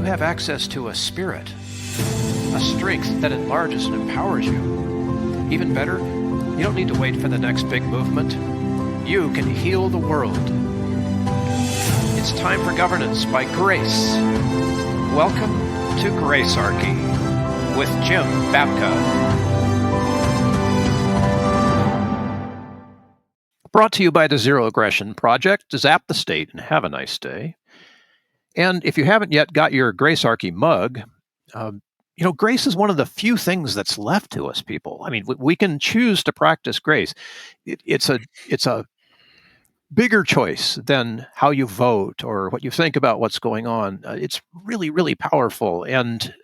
you have access to a spirit, a strength that enlarges and empowers you. Even better, you don't need to wait for the next big movement. You can heal the world. It's time for governance by grace. Welcome to Gracearchy with Jim Babka. Brought to you by the Zero Aggression Project. Zap the state and have a nice day. And if you haven't yet got your Gracearchy mug, grace is one of the few things that's left to us, people. I mean, we can choose to practice grace. It's a bigger choice than how you vote or what you think about what's going on. It's really, really powerful. And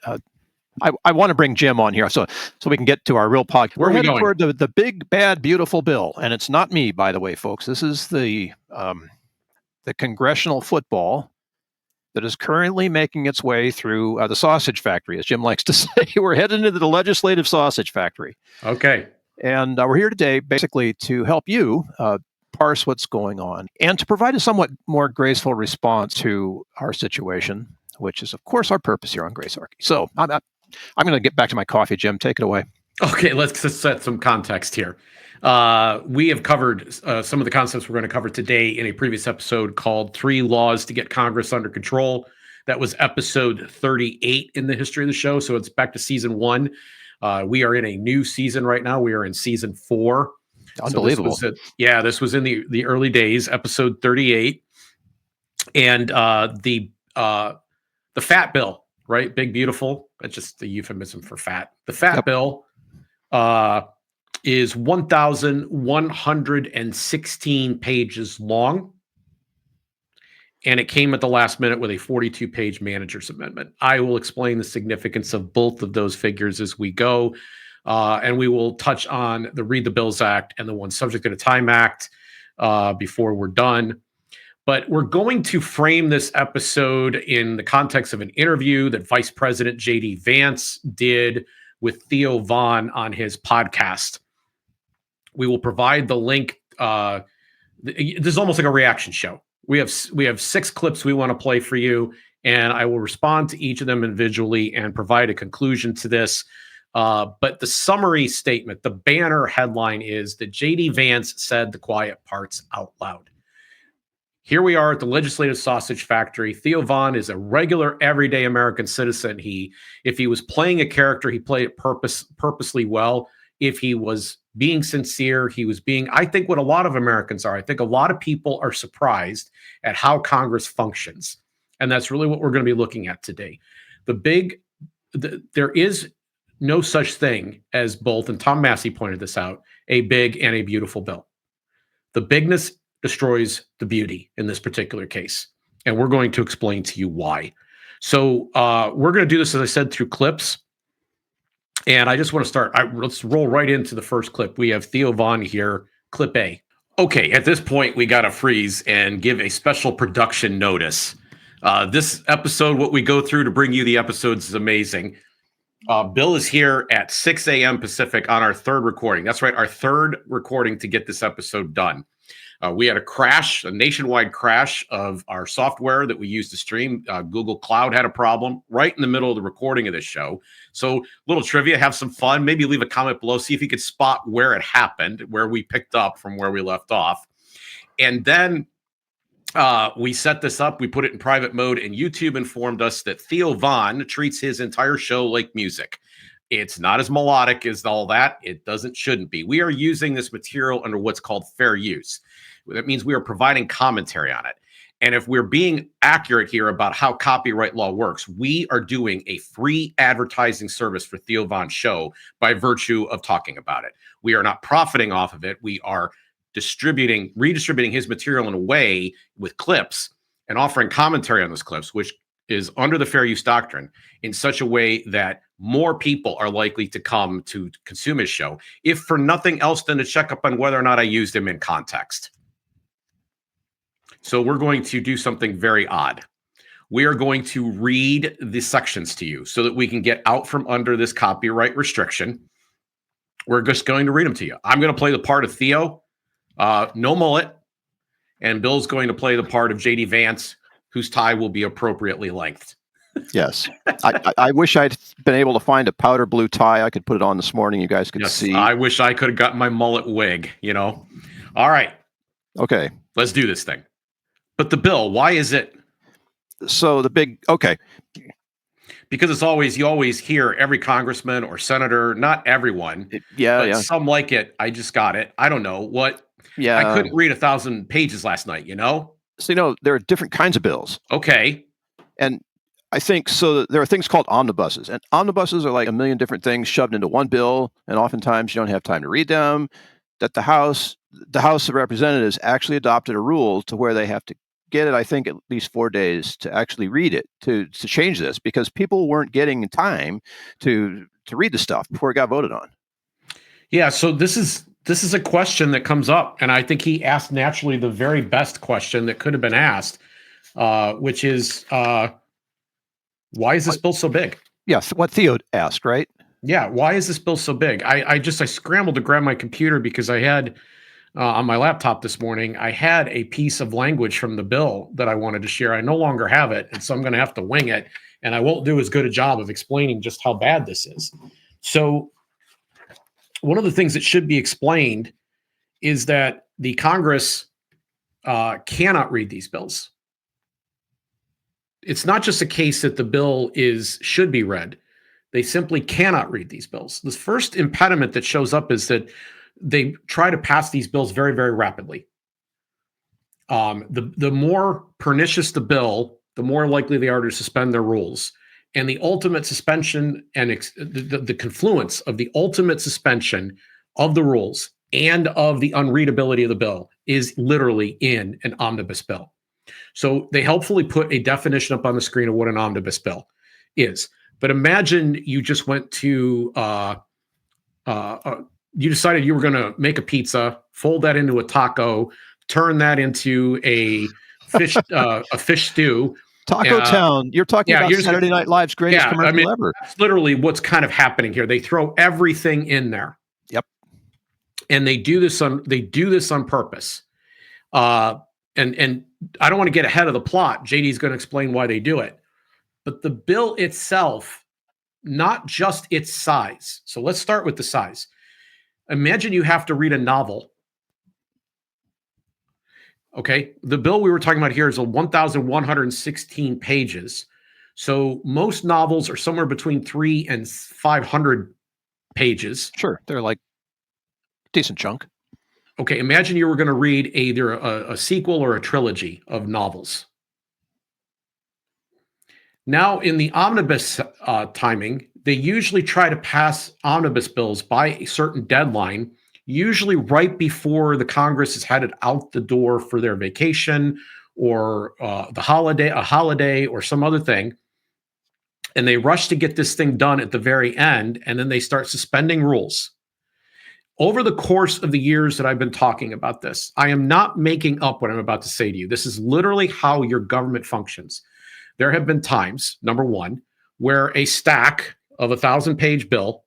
I want to bring Jim on here so we can get to our real podcast. We're headed toward the big, bad, beautiful bill. And it's not me, by the way, folks. This is the congressional football that is currently making its way through the sausage factory, as Jim likes to say. We're headed into the legislative sausage factory. Okay. And we're here today basically to help you parse what's going on and to provide a somewhat more graceful response to our situation, which is, of course, our purpose here on Gracearchy. So I'm going to get back to my coffee, Jim. Take it away. Okay, let's just set some context here. We have covered some of the concepts we're going to cover today in a previous episode called 3 Laws to Get Congress Under Control. That was episode 38 in the history of the show, so it's back to season 1. We are in a new season right now. We are in season 4. Unbelievable. So this was in the early days, episode 38. And the fat bill, right? Big, beautiful. That's just the euphemism for fat. The fat bill is 1,116 pages long. And it came at the last minute with a 42-page manager's amendment. I will explain the significance of both of those figures as we go. And we will touch on the Read the Bills Act and the One Subject at a Time Act before we're done. But we're going to frame this episode in the context of an interview that Vice President J.D. Vance did with Theo Von on his podcast. We will provide the link. This is almost like a reaction show. We have 6 clips we want to play for you, and I will respond to each of them individually and provide a conclusion to this. But the summary statement, the banner headline is that J.D. Vance said the quiet parts out loud. Here we are at the legislative sausage factory. Theo Von is a regular, everyday American citizen. If he was playing a character, he played it purposely well. If he was being sincere, he was being, I think, what a lot of Americans are. I think a lot of people are surprised at how Congress functions. And that's really what we're going to be looking at today. There is no such thing as both, and Tom Massey pointed this out, a big and a beautiful bill. The bigness destroys the beauty in this particular case. And we're going to explain to you why. So we're going to do this, as I said, through clips. And I just want to start. Let's roll right into the first clip. We have Theo Von here, clip A. Okay, at this point, we got to freeze and give a special production notice. This episode, what we go through to bring you the episodes is amazing. Bill is here at 6 a.m. Pacific on our 3rd recording. That's right, our 3rd recording to get this episode done. We had a nationwide crash of our software that we use to stream. Google Cloud had a problem right in the middle of the recording of this show. So little trivia, have some fun, maybe leave a comment below, see if you could spot where it happened, where we picked up from where we left off. And then we set this up, we put it in private mode, and YouTube informed us that Theo Von treats his entire show like music. It's not as melodic as all that. It shouldn't be. We are using this material under what's called fair use. That means we are providing commentary on it. And if we're being accurate here about how copyright law works, we are doing a free advertising service for Theo Von's show by virtue of talking about it. We are not profiting off of it. We are redistributing his material in a way with clips and offering commentary on those clips, which is under the fair use doctrine, in such a way that more people are likely to come to consume his show, if for nothing else than to check up on whether or not I used him in context. So we're going to do something very odd. We are going to read the sections to you so that we can get out from under this copyright restriction. We're just going to read them to you. I'm going to play the part of Theo, no mullet, and Bill's going to play the part of J.D. Vance, whose tie will be appropriately lengthed. Yes. I wish I'd been able to find a powder blue tie. I could put it on this morning. You guys could Yes, see. I wish I could have gotten my mullet wig, All right, Okay. let's do this thing. But the bill, why is it? So okay. Because you always hear every congressman or senator, not everyone, but Yeah. some like it. I just got it. I don't know what. I Yeah. couldn't read 1,000 pages last night, So, there are different kinds of bills. Okay. And I think so. There are things called omnibuses, and omnibuses are like a million different things shoved into one bill, and oftentimes you don't have time to read them. That the House of Representatives actually adopted a rule to where they have to get it, I think, at least 4 days to actually read it to change this, because people weren't getting time to read the stuff before it got voted on. Yeah. So this is a question that comes up, and I think he asked naturally the very best question that could have been asked, which is, why is this bill so big? Yes, what Theo asked, right? Yeah, why is this bill so big? I scrambled to grab my computer because I had on my laptop this morning, I had a piece of language from the bill that I wanted to share. I no longer have it, and so I'm going to have to wing it, and I won't do as good a job of explaining just how bad this is. So one of the things that should be explained is that the Congress cannot read these bills. It's not just a case that the bill should be read. They simply cannot read these bills. The first impediment that shows up is that they try to pass these bills very, very rapidly. The more pernicious the bill, the more likely they are to suspend their rules. And the ultimate suspension and the confluence of the ultimate suspension of the rules and of the unreadability of the bill is literally in an omnibus bill. So they helpfully put a definition up on the screen of what an omnibus bill is. But imagine you just went to, you decided you were going to make a pizza, fold that into a taco, turn that into a fish stew. Taco Town. You're talking about Saturday Night Live's greatest commercial ever. That's literally what's kind of happening here. They throw everything in there. Yep. And they do this on purpose. And I don't want to get ahead of the plot. JD is going to explain why they do it. But the bill itself, not just its size. So let's start with the size. Imagine you have to read a novel. Okay. The bill we were talking about here is 1,116 pages. So most novels are somewhere between 300 and 500 pages. Sure. They're like a decent chunk. Okay. Imagine you were going to read either a sequel or a trilogy of novels. Now, in the omnibus timing, they usually try to pass omnibus bills by a certain deadline, usually right before the Congress is headed out the door for their vacation or a holiday or some other thing. And they rush to get this thing done at the very end, and then they start suspending rules. Over the course of the years that I've been talking about this, I am not making up what I'm about to say to you. This is literally how your government functions. There have been times, number one, where a stack of 1,000-page bill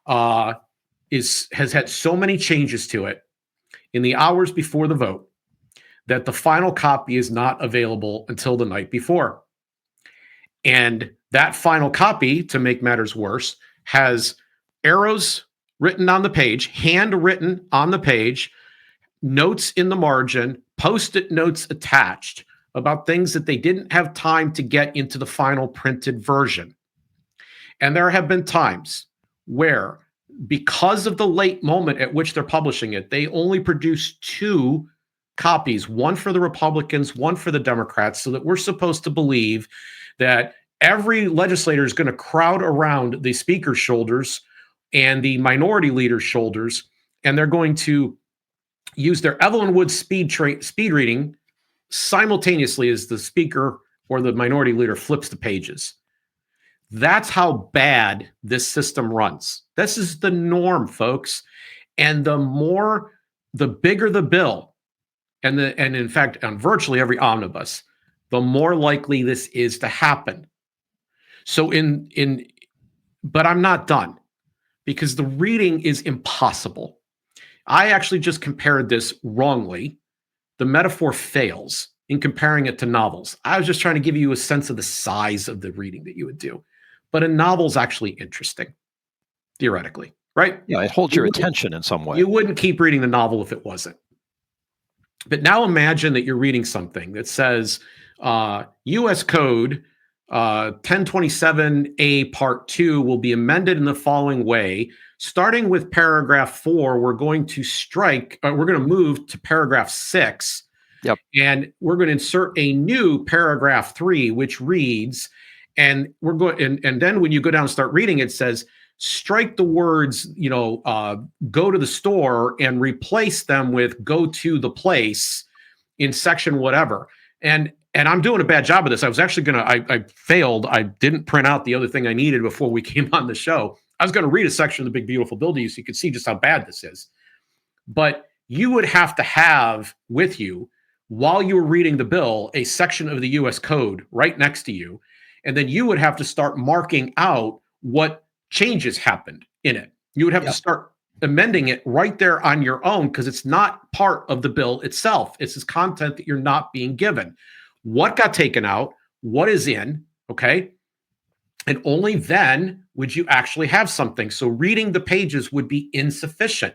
has had so many changes to it in the hours before the vote that the final copy is not available until the night before. And that final copy, to make matters worse, has arrows written on the page, handwritten on the page, notes in the margin, post-it notes attached about things that they didn't have time to get into the final printed version. And there have been times where, because of the late moment at which they're publishing it, they only produce 2 copies, one for the Republicans, one for the Democrats, so that we're supposed to believe that every legislator is going to crowd around the speaker's shoulders and the minority leader's shoulders, and they're going to use their Evelyn Wood speed reading simultaneously as the speaker or the minority leader flips the pages. That's how bad this system runs. This is the norm, folks. And the bigger the bill, and in fact, on virtually every omnibus, the more likely this is to happen. So but I'm not done, because the reading is impossible. I actually just compared this wrongly. The metaphor fails. in comparing it to novels. I was just trying to give you a sense of the size of the reading that you would do. But a novel's actually interesting, theoretically, right? Yeah, it holds your attention in some way. You wouldn't keep reading the novel if it wasn't. But now imagine that you're reading something that says U.S. Code 1027A Part 2 will be amended in the following way. Starting with paragraph 4, we're going to move to paragraph 6. Yep. And we're going to insert a new paragraph 3, which reads, and then when you go down and start reading, it says, strike the words, go to the store and replace them with go to the place in section whatever. And I'm doing a bad job of this. I was actually I failed. I didn't print out the other thing I needed before we came on the show. I was going to read a section of the Big Beautiful Bill to you so you could see just how bad this is. But you would have to have with you, while you were reading the bill, a section of the U.S. Code right next to you. And then you would have to start marking out what changes happened in it. You would have to start amending it right there on your own because it's not part of the bill itself. It's this content that you're not being given. What got taken out? What is in? Okay. And only then would you actually have something. So reading the pages would be insufficient,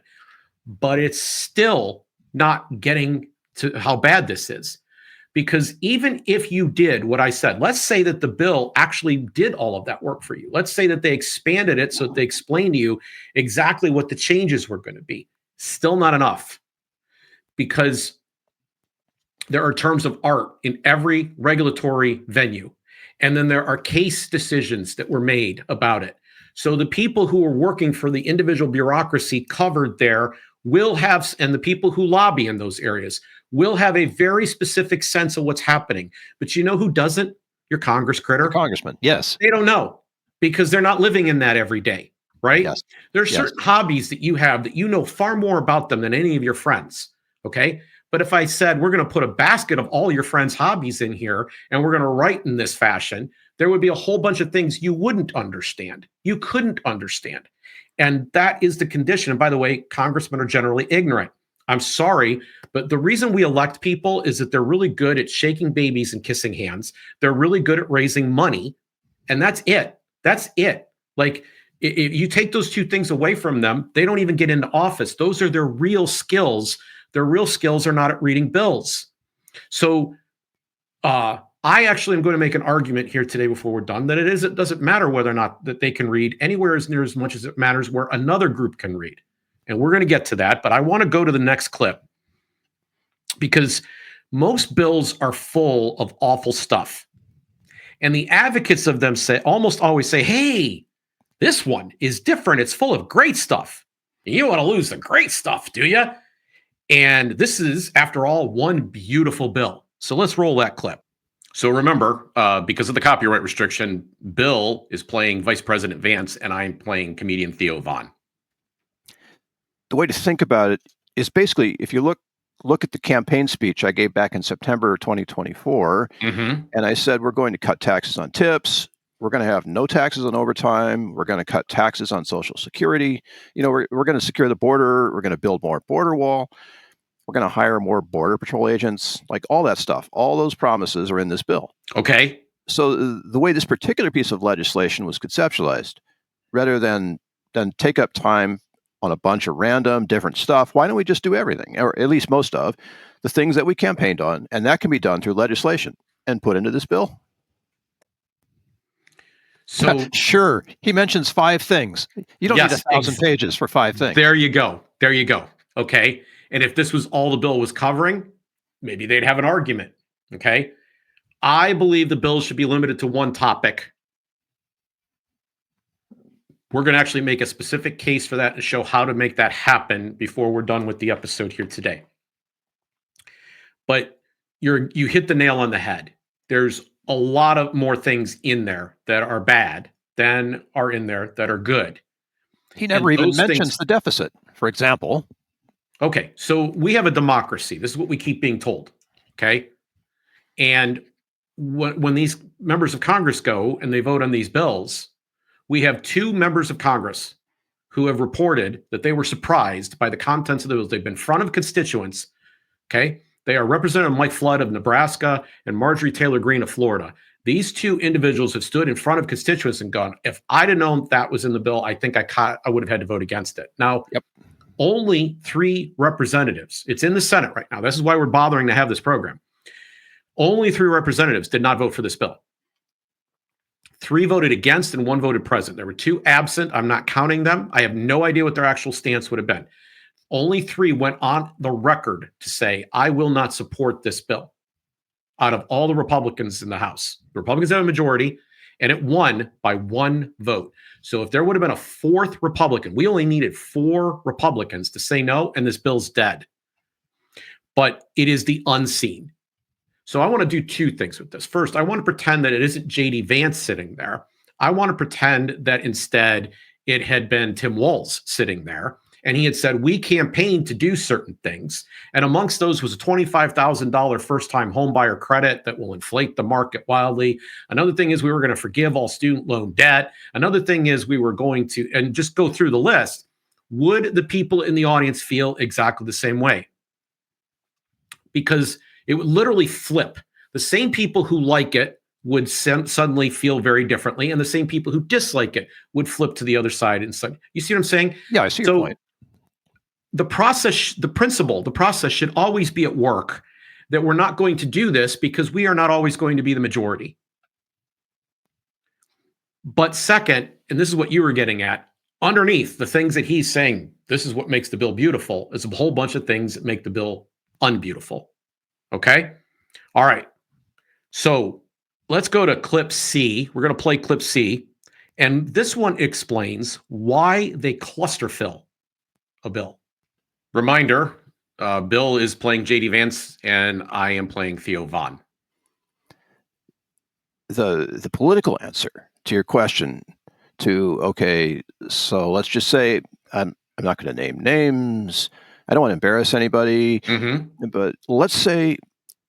but it's still not getting to how bad this is. Because even if you did what I said, let's say that the bill actually did all of that work for you. Let's say that they expanded it so that they explained to you exactly what the changes were going to be. Still not enough. Because there are terms of art in every regulatory venue. And then there are case decisions that were made about it. So the people who are working for the individual bureaucracy covered there will have, and the people who lobby in those areas will have a very specific sense of what's happening. But you know who doesn't? Your Congress critter. Your congressman, yes. They don't know because they're not living in that every day, right? Yes. There are certain hobbies that you have that you know far more about them than any of your friends, okay? But if I said we're going to put a basket of all your friends' hobbies in here and we're going to write in this fashion, there would be a whole bunch of things you wouldn't understand. You couldn't understand. And that is the condition. And by the way, congressmen are generally ignorant. I'm sorry, but the reason we elect people is that they're really good at shaking babies and kissing hands. They're really good at raising money. And that's it. That's it. Like, if you take those two things away from them, they don't even get into office. Those are their real skills. Their real skills are not at reading bills. So I actually am going to make an argument here today before we're done that it doesn't matter whether or not that they can read anywhere as near as much as it matters where another group can read. And we're going to get to that, but I want to go to the next clip because most bills are full of awful stuff. And the advocates of them almost always say, hey, this one is different. It's full of great stuff. And you don't want to lose the great stuff, do you? And this is, after all, one beautiful bill. So let's roll that clip. So remember, because of the copyright restriction, Bill is playing Vice President Vance and I'm playing comedian Theo Von. The way to think about it is basically, if you look at the campaign speech I gave back in September 2024, and I said we're going to cut taxes on tips, we're going to have no taxes on overtime, we're going to cut taxes on Social Security, we're going to secure the border, we're going to build more border wall, we're going to hire more Border Patrol agents, like all that stuff. All those promises are in this bill. Okay. So the way this particular piece of legislation was conceptualized, rather than take up time on a bunch of random different stuff, why don't we just do everything, or at least most of the things that we campaigned on, and that can be done through legislation and put into this bill? So sure, he mentions 5 things. You don't need 1,000 pages for 5 things. There you go. There you go. Okay. And if this was all the bill was covering, maybe they'd have an argument. Okay. I believe the bill should be limited to one topic. We're going to actually make a specific case for that and show how to make that happen before we're done with the episode here today. But you hit the nail on the head. There's a lot of more things in there that are bad than are in there that are good. He never even mentions the deficit, for example. Okay, so we have a democracy. This is what we keep being told. Okay. And when these members of Congress go and they vote on these bills, we have 2 members of Congress who have reported that they were surprised by the contents of the bills. They've been in front of constituents. Okay. They are Representative Mike Flood of Nebraska and Marjorie Taylor Greene of Florida. These two individuals have stood in front of constituents and gone, if I'd have known that was in the bill, I think I would have had to vote against it. Now, Yep. only 3 representatives. It's in the Senate right now. This is why we're bothering to have this program. Only 3 representatives did not vote for this bill. 3 voted against and 1 voted present. There were 2 absent. I'm not counting them. I have no idea what their actual stance would have been. Only 3 went on the record to say, I will not support this bill out of all the Republicans in the House. The Republicans have a majority, and it won by 1 vote. So if there would have been a 4th Republican, we only needed 4 Republicans to say no, and this bill's dead. But it is the unseen. So I want to do 2 things with this. First, I want to pretend that it isn't J.D. Vance sitting there. I want to pretend that instead it had been Tim Walz sitting there, and he had said, we campaigned to do certain things. And amongst those was a $25,000 first-time homebuyer credit that will inflate the market wildly. Another thing is we were going to forgive all student loan debt. Another thing is we were going to, and just go through the list. Would the people in the audience feel exactly the same way? Because it would literally flip. The same people who like it would suddenly feel very differently, and the same people who dislike it would flip to the other side. And so, you see what I'm saying? Yeah, I see your point. The process, the process should always be at work, that we're not going to do this because we are not always going to be the majority. But second, and this is what you were getting at, underneath the things that he's saying, this is what makes the bill beautiful, is a whole bunch of things that make the bill unbeautiful. Okay? All right. So let's go to clip C. We're going to play clip C. And this one explains why they cluster fill a bill. Reminder, Bill is playing J.D. Vance, and I am playing Theo Vaughn. The political answer to your question okay, so let's just say I'm not going to name names. I don't want to embarrass anybody, but let's say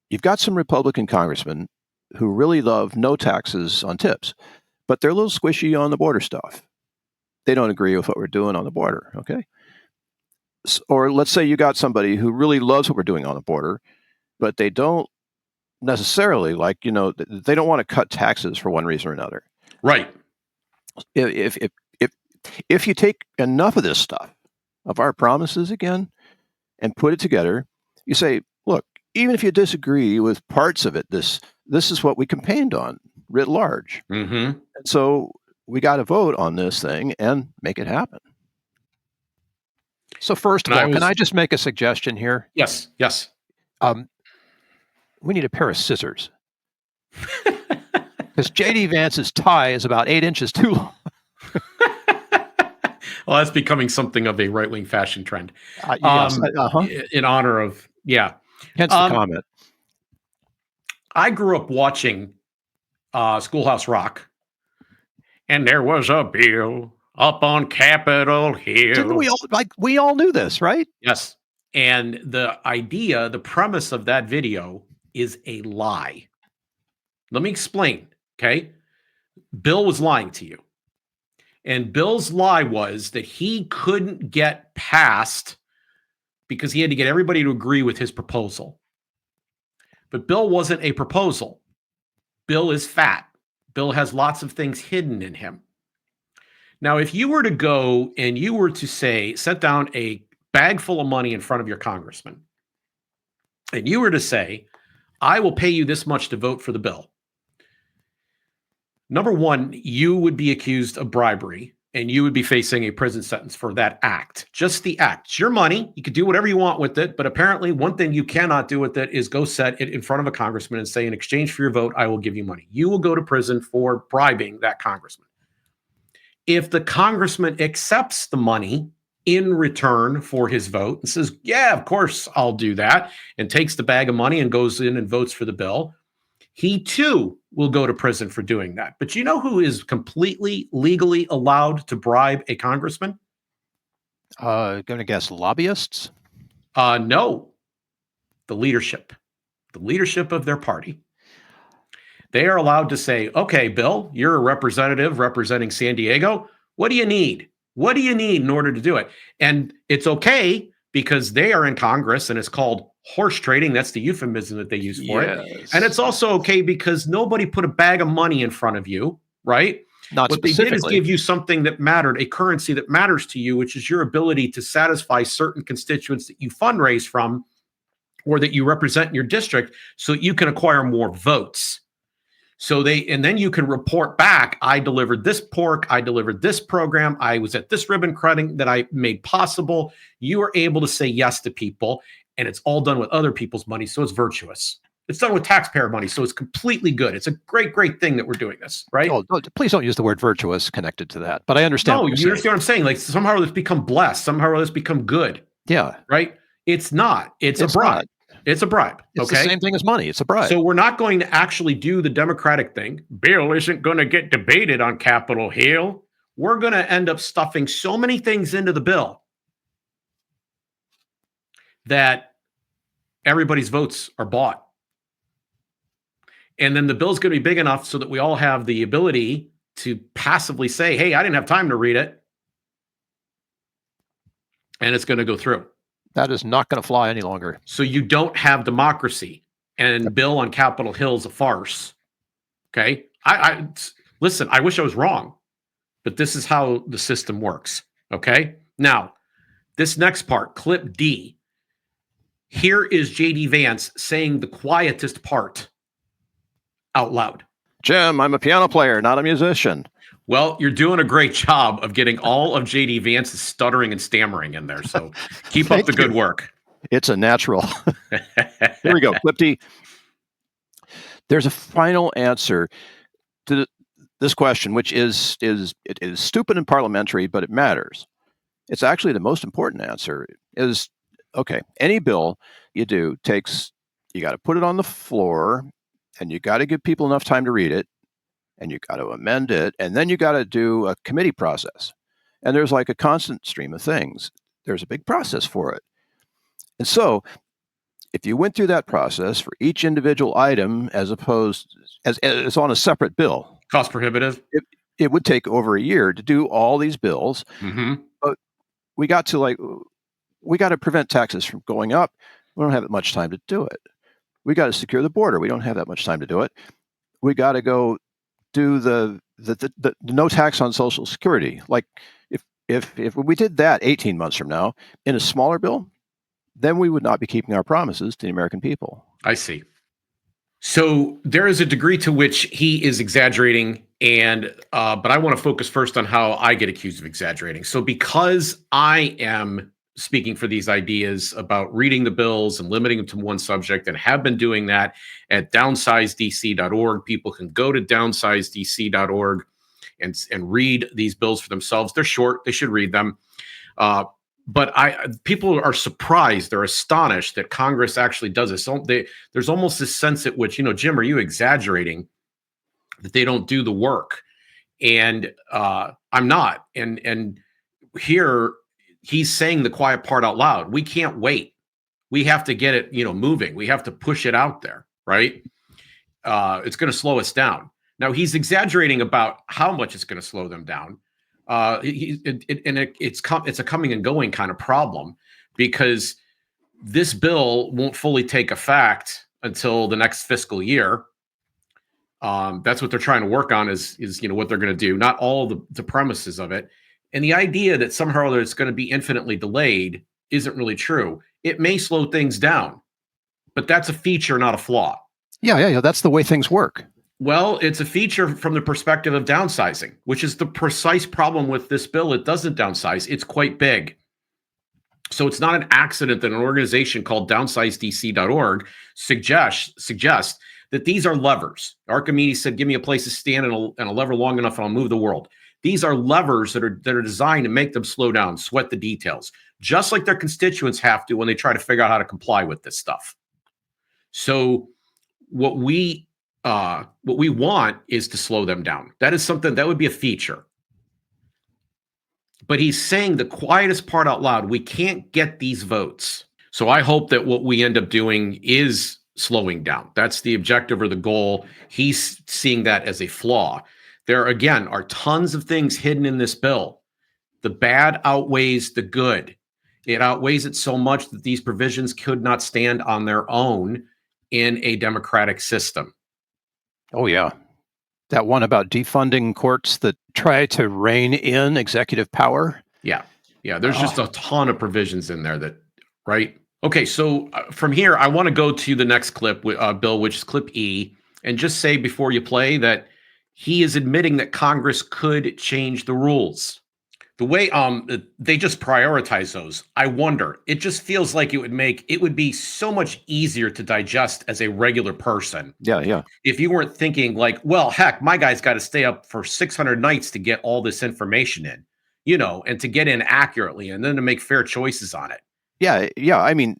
you've got some Republican congressmen who really love no taxes on tips, but they're a little squishy on the border stuff. They don't agree with what we're doing on the border, okay? Or let's say you got somebody who really loves what we're doing on the border, but they don't necessarily they don't want to cut taxes for one reason or another. Right. If you take enough of this stuff, of our promises again, and put it together, you say, look, even if you disagree with parts of it, this is what we campaigned on writ large. And so we got to vote on this thing and make it happen. So first of all, can I just make a suggestion here? Yes. We need a pair of scissors. Because J.D. Vance's tie is about 8 inches too long. Well, that's becoming something of a right-wing fashion trend. Yes, in honor of, yeah. Hence the comment. I grew up watching Schoolhouse Rock, and there was a bill up on Capitol Hill. Didn't we all knew this, right? Yes. And the premise of that video is a lie. Let me explain, okay? Bill was lying to you. And Bill's lie was that he couldn't get past because he had to get everybody to agree with his proposal. But Bill wasn't a proposal. Bill is fat. Bill has lots of things hidden in him. Now, if you were to go and you were to set down a bag full of money in front of your congressman, and you were to say, I will pay you this much to vote for the bill. Number one, you would be accused of bribery, and you would be facing a prison sentence for that act. Just the act. It's your money. You could do whatever you want with it, but apparently one thing you cannot do with it is go set it in front of a congressman and say, in exchange for your vote, I will give you money. You will go to prison for bribing that congressman. If the congressman accepts the money in return for his vote and says, yeah, of course I'll do that, and takes the bag of money and goes in and votes for the bill, he too will go to prison for doing that. But you know who is completely legally allowed to bribe a congressman? Going to guess lobbyists? No. The leadership of their party. They are allowed to say, okay, Bill, you're a representative representing San Diego. What do you need? What do you need in order to do it? And it's okay because they are in Congress and it's called horse trading. That's the euphemism that they use for it. Yes. And it's also okay because nobody put a bag of money in front of you, right? Not What they did is specifically. give you something that mattered, a currency that matters to you, which is your ability to satisfy certain constituents that you fundraise from or that you represent in your district so that you can acquire more votes. And then you can report back, I delivered this pork, I delivered this program, I was at this ribbon cutting that I made possible. You are able to say yes to people, and it's all done with other people's money, so it's virtuous. It's done with taxpayer money, so it's completely good. It's a great, great thing that we're doing this, right? Oh, please don't use the word virtuous connected to that. But I understand. No, what you you're understand what I'm saying? Like somehow it's become blessed, somehow it's become good. Yeah. Right? It's not. It's a bribe. Not. It's a bribe. It's okay. the same thing as money. It's a bribe. So we're not going to actually do the Democratic thing. Bill isn't going to get debated on Capitol Hill. We're going to end up stuffing so many things into the bill that everybody's votes are bought. And then the bill's going to be big enough so that we all have the ability to passively say, hey, I didn't have time to read it. And it's going to go through. That is not going to fly any longer. So you don't have democracy, and bill on Capitol Hill is a farce. Okay. Listen, I wish I was wrong, but this is how the system works. Okay. Now, this next part, clip D. Here is J.D. Vance saying the quietest part out loud. Jim, I'm a piano player, not a musician. Well, you're doing a great job of getting all of J.D. Vance's stuttering and stammering in there. So keep up the good work. It's a natural. Here we go. Clip D. There's a final answer to this question, which is stupid and parliamentary, but it matters. It's actually the most important answer is, okay, any bill you do you got to put it on the floor and you got to give people enough time to read it. And you got to amend it, and then you got to do a committee process. And there's like a constant stream of things. There's a big process for it. And so if you went through that process for each individual item as opposed as on a separate bill, cost prohibitive, it would take over a year to do all these bills. Mm-hmm. But we got to prevent taxes from going up. We don't have that much time to do it. We got to secure the border. We don't have that much time to do it. We got to go do the no tax on Social Security. Like if we did that 18 months from now in a smaller bill, then we would not be keeping our promises to the American people. I see. So there is a degree to which he is exaggerating, and but I want to focus first on how I get accused of exaggerating. So because I am speaking for these ideas about reading the bills and limiting them to one subject and have been doing that at downsizedc.org. People can go to downsizedc.org and read these bills for themselves. They're short. They should read them. But people are surprised. They're astonished that Congress actually does this. So there's almost this sense at which, Jim, are you exaggerating that they don't do the work? And I'm not. And here, he's saying the quiet part out loud. We can't wait. We have to get it, moving. We have to push it out there, right? It's going to slow us down. Now, he's exaggerating about how much it's going to slow them down. It's a coming and going kind of problem because this bill won't fully take effect until the next fiscal year. That's what they're trying to work on is what they're going to do. Not all the premises of it. And the idea that somehow or other it's going to be infinitely delayed isn't really true. It may slow things down, but that's a feature, not a flaw. Yeah. That's the way things work. Well, it's a feature from the perspective of downsizing, which is the precise problem with this bill. It doesn't downsize. It's quite big. So it's not an accident that an organization called downsizedc.org suggests that these are levers. Archimedes said, give me a place to stand and a lever long enough and I'll move the world. These are levers that are designed to make them slow down, sweat the details, just like their constituents have to when they try to figure out how to comply with this stuff. So what we want is to slow them down. That is something that would be a feature. But he's saying the quietest part out loud. We can't get these votes. So I hope that what we end up doing is slowing down. That's the objective or the goal. He's seeing that as a flaw. There, again, are tons of things hidden in this bill. The bad outweighs the good. It outweighs it so much that these provisions could not stand on their own in a democratic system. Oh, yeah. That one about defunding courts that try to rein in executive power. Yeah. There's just a ton of provisions in there that, right? Okay, so from here, I want to go to the next clip, Bill, which is clip E, and just say before you play that he is admitting that Congress could change the rules. The way they just prioritize those, I wonder. It just feels like it would be so much easier to digest as a regular person. Yeah. If you weren't thinking like, well, heck, my guy's got to stay up for 600 nights to get all this information in, and to get in accurately and then to make fair choices on it. Yeah. I mean,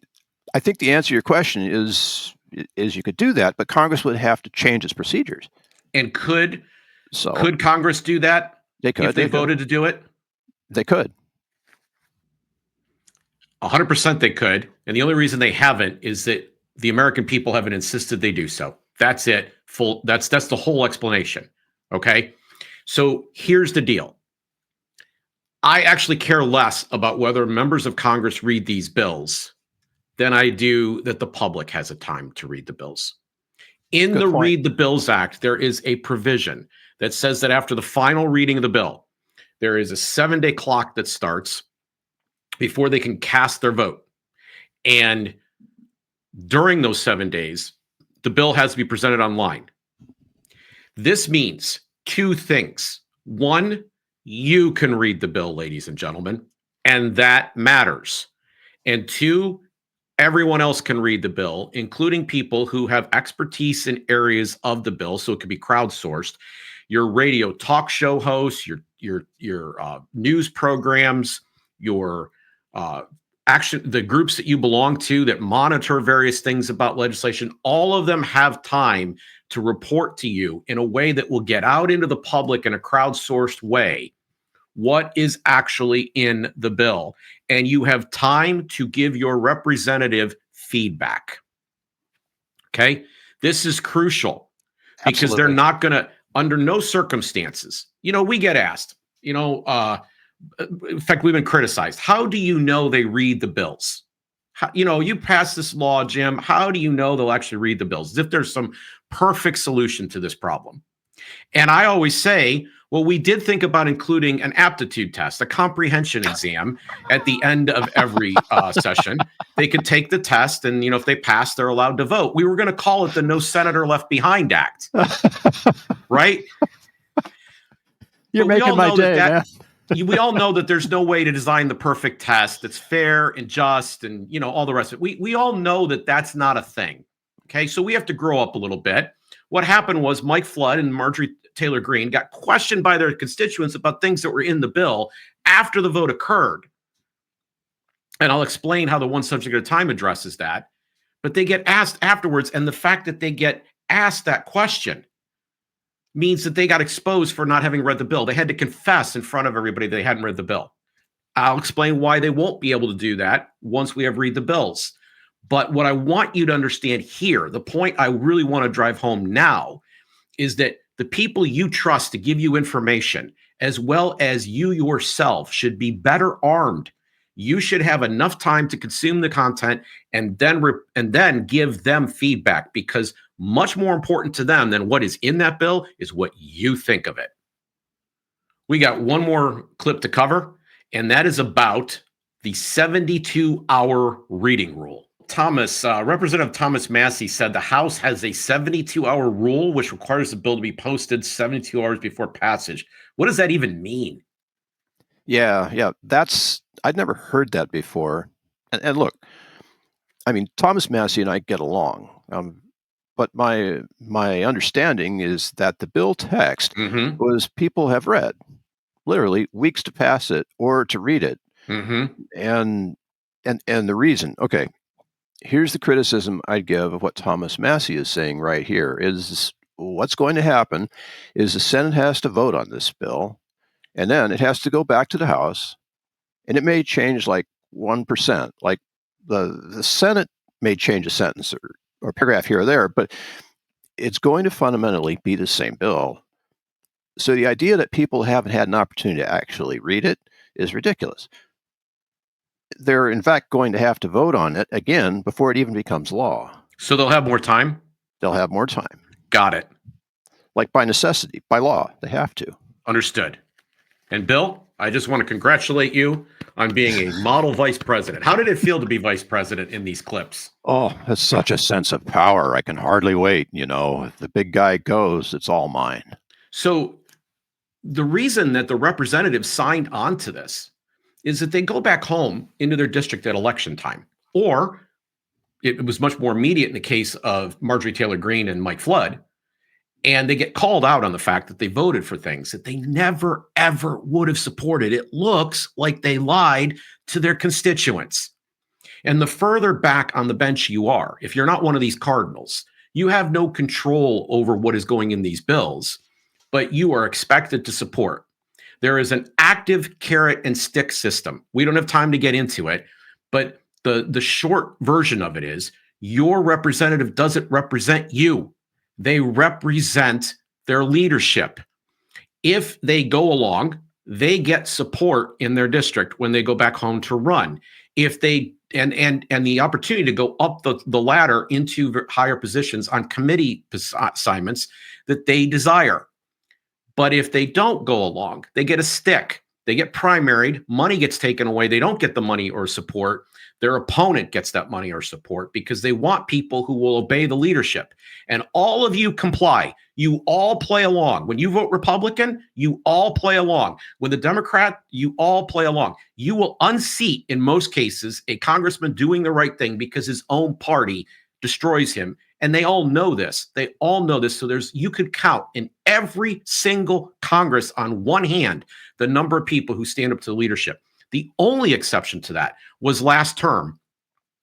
I think the answer to your question is you could do that, but Congress would have to change its procedures. And could Congress do that? They could. If they voted to do it? They could. 100% they could. And the only reason they haven't is that the American people haven't insisted they do so. That's it. That's the whole explanation. Okay. So here's the deal. I actually care less about whether members of Congress read these bills than I do that the public has a time to read the bills. In the Read the Bills Act, there is a provision that says that after the final reading of the bill, there is a 7-day clock that starts before they can cast their vote. And during those 7 days, the bill has to be presented online. This means two things. One, you can read the bill, ladies and gentlemen, and that matters. And two, everyone else can read the bill, including people who have expertise in areas of the bill, so it could be crowdsourced. Your radio talk show hosts, your news programs, your the groups that you belong to that monitor various things about legislation, all of them have time to report to you in a way that will get out into the public in a crowdsourced way what is actually in the bill. And you have time to give your representative feedback. Okay? This is crucial because they're not going to, under no circumstances, we get asked, in fact, we've been criticized. How do you know they read the bills? You pass this law, Jim. How do you know they'll actually read the bills? As if there's some perfect solution to this problem. And I always say, well, we did think about including an aptitude test, a comprehension exam at the end of every session. They could take the test and, if they pass, they're allowed to vote. We were going to call it the No Senator Left Behind Act, right? You're making my day, man. We all know that there's no way to design the perfect test that's fair and just and, all the rest of it. We all know that that's not a thing. Okay, so we have to grow up a little bit. What happened was Mike Flood and Marjorie Taylor Greene got questioned by their constituents about things that were in the bill after the vote occurred. And I'll explain how the one subject at a time addresses that. But they get asked afterwards, and the fact that they get asked that question means that they got exposed for not having read the bill. They had to confess in front of everybody they hadn't read the bill. I'll explain why they won't be able to do that once we have read the bills. But what I want you to understand here, the point I really want to drive home now, is that the people you trust to give you information, as well as you yourself, should be better armed. You should have enough time to consume the content and then give them feedback, because much more important to them than what is in that bill is what you think of it. We got one more clip to cover, and that is about the 72-hour reading rule. Representative Thomas Massey said the House has a 72-hour rule which requires the bill to be posted 72 hours before passage. What does that even mean? Yeah. I'd never heard that before. And look, I mean, Thomas Massey and I get along. But my understanding is that the bill text was people have read, literally weeks to pass it or to read it. And the reason, okay, here's the criticism I'd give of what Thomas Massey is saying right here is what's going to happen is the Senate has to vote on this bill, and then it has to go back to the House, and it may change like 1%. Like the Senate may change a sentence or paragraph here or there, but it's going to fundamentally be the same bill. So the idea that people haven't had an opportunity to actually read it is ridiculous. they're in fact going to have to vote on it again before it even becomes law. So they'll have more time? They'll have more time. Got it. Like by necessity, by law, they have to. Understood. And Bill, I just want to congratulate you on being a model vice president. How did it feel to be vice president in these clips? Oh, it's such a sense of power. I can hardly wait. If the big guy goes, it's all mine. So the reason that the representatives signed on to this is that they go back home into their district at election time, or it was much more immediate in the case of Marjorie Taylor Greene and Mike Flood. And they get called out on the fact that they voted for things that they never, ever would have supported. It looks like they lied to their constituents. And the further back on the bench you are, if you're not one of these cardinals, you have no control over what is going in these bills, but you are expected to support. There is an active carrot and stick system. We don't have time to get into it, but the short version of it is your representative doesn't represent you. They represent their leadership. If they go along, they get support in their district when they go back home to run. If they and the opportunity to go up the ladder into higher positions on committee assignments that they desire. But if they don't go along, they get a stick. They get primaried. Money gets taken away. They don't get the money or support. Their opponent gets that money or support because they want people who will obey the leadership. And all of you comply. You all play along. When you vote Republican, you all play along. When the Democrat, you all play along. You will unseat, in most cases, a congressman doing the right thing because his own party destroys him. And they all know this. They all know this. So you could count in every single Congress on one hand the number of people who stand up to leadership. The only exception to that was last term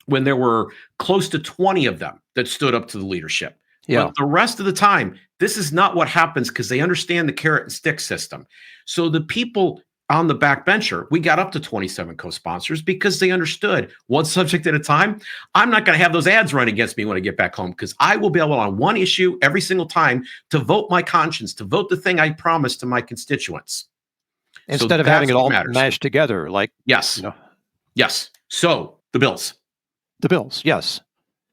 when there were close to 20 of them that stood up to the leadership. Yeah. But the rest of the time, this is not what happens because they understand the carrot and stick system. So the people on the backbencher, we got up to 27 co-sponsors because they understood one subject at a time. I'm not going to have those ads run against me when I get back home because I will be able on one issue every single time to vote my conscience, to vote the thing I promised to my constituents. Instead of having it all mashed together, like yes, yes. So the bills, yes.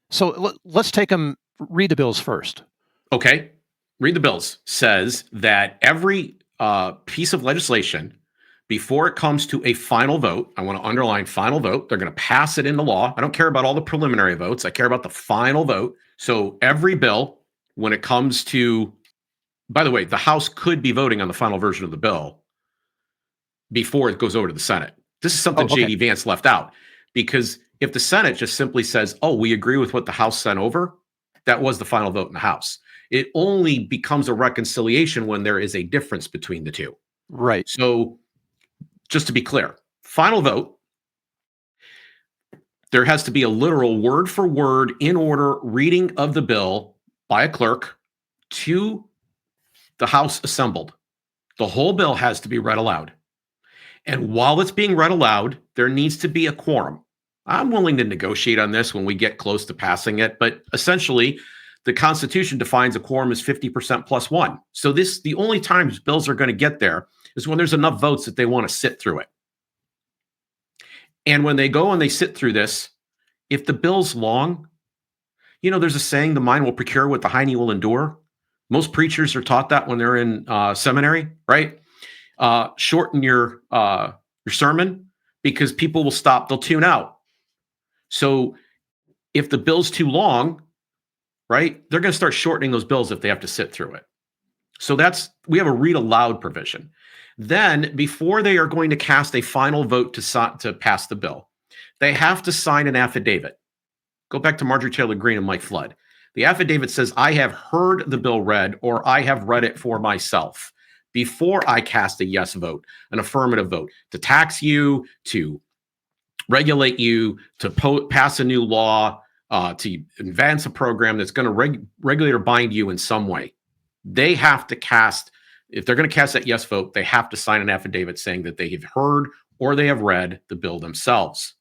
So let's take them. Read the bills first. Okay, read the bills. Says that every piece of legislation, before it comes to a final vote, I want to underline final vote. They're going to pass it into law. I don't care about all the preliminary votes. I care about the final vote. So every bill, when it comes to, by the way, the House could be voting on the final version of the bill before it goes over to the Senate. This is something J.D. Vance left out because if the Senate just simply says, oh, we agree with what the House sent over, that was the final vote in the House. It only becomes a reconciliation when there is a difference between the two. Right. So just to be clear, final vote, there has to be a literal word for word in order reading of the bill by a clerk to the House assembled. The whole bill has to be read aloud. And while it's being read aloud, there needs to be a quorum. I'm willing to negotiate on this when we get close to passing it, but essentially the Constitution defines a quorum as 50% plus one. So the only times bills are going to get there is when there's enough votes that they want to sit through it. And when they go and they sit through this, if the bill's long, there's a saying, the mind will procure what the hiney will endure. Most preachers are taught that when they're in seminary, right? Shorten your sermon because people will stop, they'll tune out. So if the bill's too long, right, they're going to start shortening those bills if they have to sit through it. So we have a read aloud provision. Then before they are going to cast a final vote to pass the bill, they have to sign an affidavit. Go back to Marjorie Taylor Greene and Mike Flood. The affidavit says, I have heard the bill read or I have read it for myself before I cast a yes vote, an affirmative vote, to tax you, to regulate you, to pass a new law, to advance a program that's going to regulate or bind you in some way. They have to if they're going to cast that yes vote, they have to sign an affidavit saying that they have heard or they have read the bill themselves.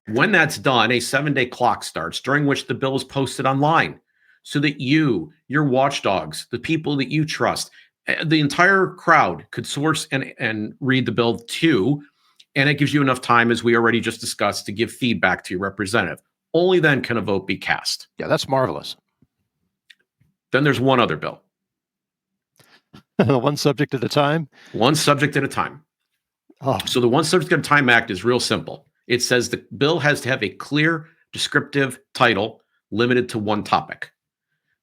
When that's done, a 7-day clock starts during which the bill is posted online so that you, your watchdogs, the people that you trust, the entire crowd could source and read the bill too. And it gives you enough time, as we already just discussed, to give feedback to your representative. Only then can a vote be cast. Yeah, that's marvelous. Then there's one other bill. One subject at a time? One subject at a time. Oh. So the One Subject at a Time Act is real simple. It says the bill has to have a clear, descriptive title limited to one topic.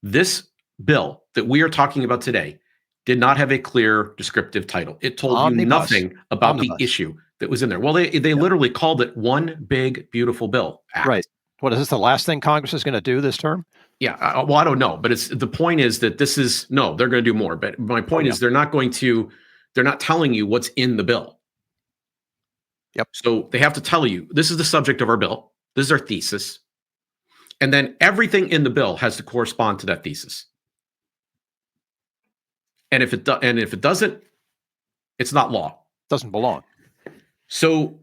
This bill that we are talking about today did not have a clear, descriptive title. It told Omnibus. you nothing about Omnibus. the issue that was in there. Well, they literally called it One Big Beautiful Bill Act. Right. What is this, the last thing Congress is going to do this term? Yeah. Well, I don't know, but the point is that this is, no, they're going to do more. But my point is they're not telling you what's in the bill. Yep. So they have to tell you, this is the subject of our bill. This is our thesis. And then everything in the bill has to correspond to that thesis. And if it doesn't, it's not law. Doesn't belong. So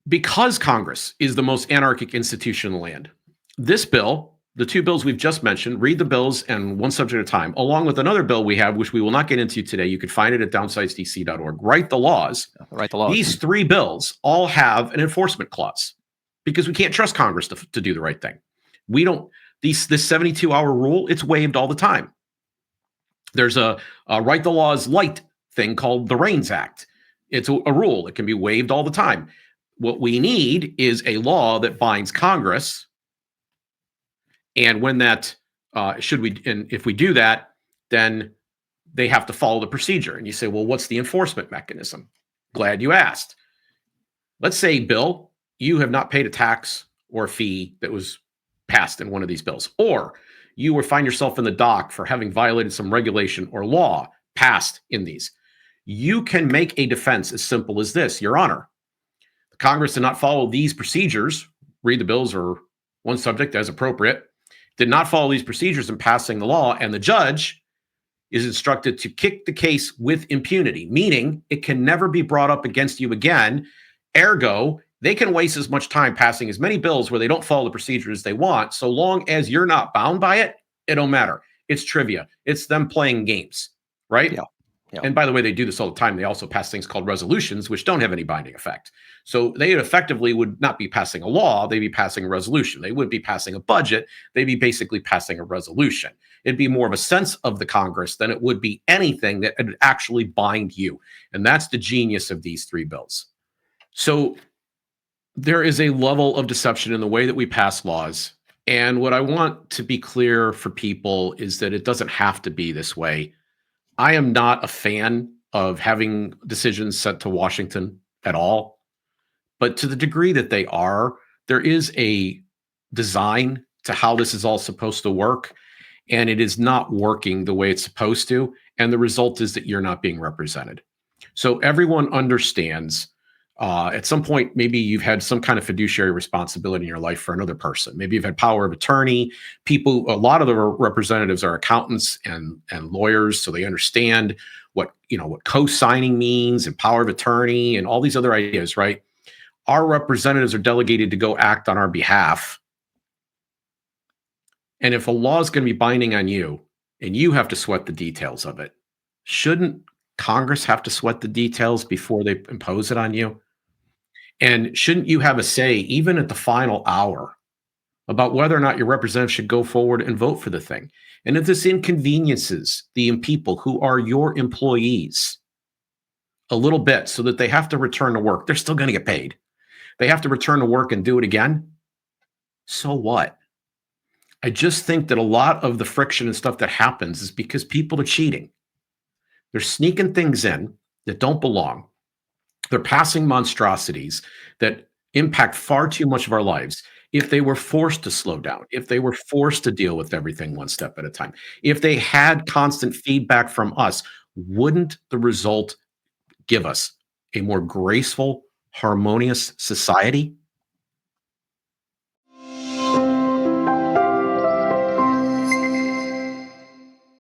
because Congress is the most anarchic institution in the land, this bill, the two bills we've just mentioned, read the bills and one subject at a time, along with another bill we have, which we will not get into today. You can find it at downsizedc.org. Write the laws. Write the laws. These three bills all have an enforcement clause because we can't trust Congress to do the right thing. We don't, this 72-hour rule, it's waived all the time. There's a write the laws light thing called the REINS Act. It's a rule. It can be waived all the time. What we need is a law that binds Congress. And when that, if we do that, then they have to follow the procedure. And you say, well, what's the enforcement mechanism? Glad you asked. Let's say, Bill, you have not paid a tax or a fee that was passed in one of these bills, or you will find yourself in the dock for having violated some regulation or law passed in these. You can make a defense as simple as this: Your Honor, the Congress did not follow these procedures. Read the bills or one subject as appropriate. Did not follow these procedures in passing the law, and the judge is instructed to kick the case with impunity, meaning it can never be brought up against you again. Ergo, they can waste as much time passing as many bills where they don't follow the procedure as they want. So long as you're not bound by it, it don't matter. It's trivia. It's them playing games, right? Yeah. Yeah. And by the way, they do this all the time. They also pass things called resolutions, which don't have any binding effect. So they effectively would not be passing a law. They'd be passing a resolution. They wouldn't be passing a budget. They'd be basically passing a resolution. It'd be more of a sense of the Congress than it would be anything that would actually bind you. And that's the genius of these three bills. So there is a level of deception in the way that we pass laws. And what I want to be clear for people is that it doesn't have to be this way. I am not a fan of having decisions sent to Washington at all. But to the degree that they are, there is a design to how this is all supposed to work. And it is not working the way it's supposed to. And the result is that you're not being represented. So everyone understands at some point, maybe you've had some kind of fiduciary responsibility in your life for another person. Maybe you've had power of attorney. People, a lot of the representatives are accountants and lawyers, so they understand what co-signing means and power of attorney and all these other ideas, right? Our representatives are delegated to go act on our behalf. And if a law is going to be binding on you and you have to sweat the details of it, shouldn't Congress have to sweat the details before they impose it on you? And shouldn't you have a say, even at the final hour, about whether or not your representative should go forward and vote for the thing? And if this inconveniences the people who are your employees a little bit so that they have to return to work, they're still going to get paid. They have to return to work and do it again. So what? I just think that a lot of the friction and stuff that happens is because people are cheating. They're sneaking things in that don't belong. They're passing monstrosities that impact far too much of our lives. If they were forced to slow down, if they were forced to deal with everything one step at a time, if they had constant feedback from us, wouldn't the result give us a more graceful, harmonious society?